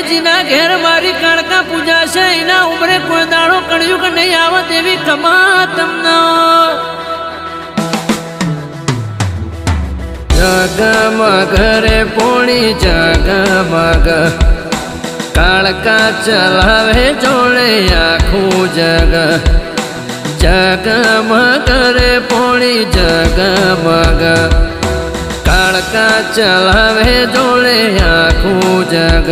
જીના ઘેર મારી કાળકા પૂજા છે એના ઉમરે કોઈ દાડો કળિયુગ નહીં આવે તેવી ખમા તમને જગમગ રે પોણી જગમગ કાળકા ચલાવે જોડે આખું જગ જગમગ રે પોણી જગમગ કાળકા ચલાવે જોડે આખું જગ